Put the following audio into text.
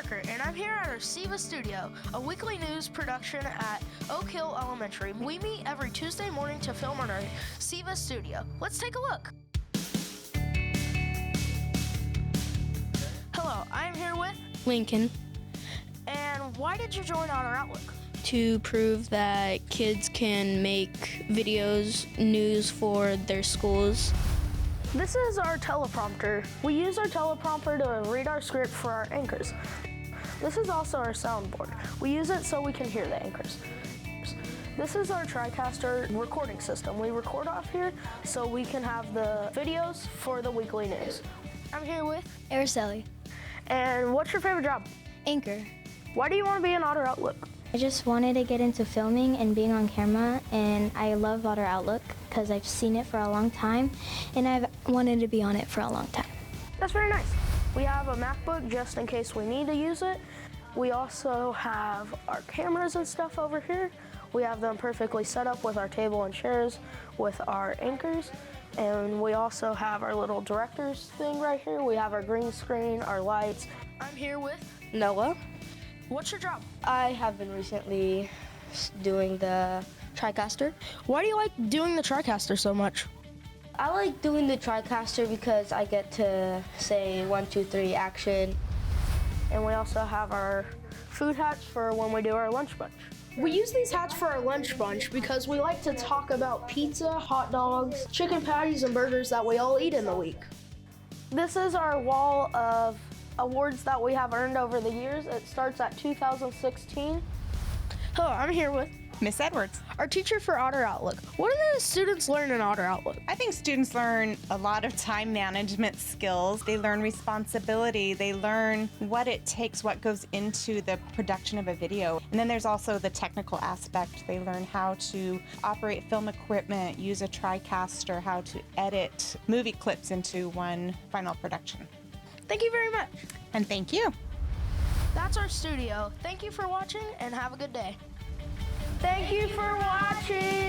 Parker, and I'm here at our SEVA Studio, a weekly news production at Oak Hill Elementary. We meet every Tuesday morning to film in our SEVA Studio. Let's take a look. Hello, I'm here with Lincoln. And why did you join Otter Outlook? To prove that kids can make videos, news for their schools. This is our teleprompter. We use our teleprompter to read our script for our anchors. This is also our soundboard. We use it so we can hear the anchors. This is our TriCaster recording system. We record off here so we can have the videos for the weekly news. I'm here with Araceli. And what's your favorite job? Anchor. Why do you want to be in Otter Outlook? I just wanted to get into filming and being on camera, and I love Otter Outlook because I've seen it for a long time and I've wanted to be on it for a long time. That's very nice. We have a MacBook just in case we need to use it. We also have our cameras and stuff over here. We have them perfectly set up with our table and chairs with our anchors. And we also have our little director's thing right here. We have our green screen, our lights. I'm here with Noah. What's your job? I have been recently doing the TriCaster. Why do you like doing the TriCaster so much? I like doing the TriCaster because I get to say 1, 2, 3 action. And we also have our food hats for when we do our lunch bunch. We use these hats for our lunch bunch because we like to talk about pizza, hot dogs, chicken patties, and burgers that we all eat in the week. This is our wall of awards that we have earned over the years. It starts at 2016. Hello, I'm here with Miss Edwards. our teacher for Otter Outlook. What do the students learn in Otter Outlook? I think students learn a lot of time management skills. They learn responsibility. They learn what it takes, what goes into the production of a video. And then there's also the technical aspect. They learn how to operate film equipment, use a TriCaster, how to edit movie clips into one final production. Thank you very much. And thank you. That's our studio. Thank you for watching and have a good day. Thank you for watching.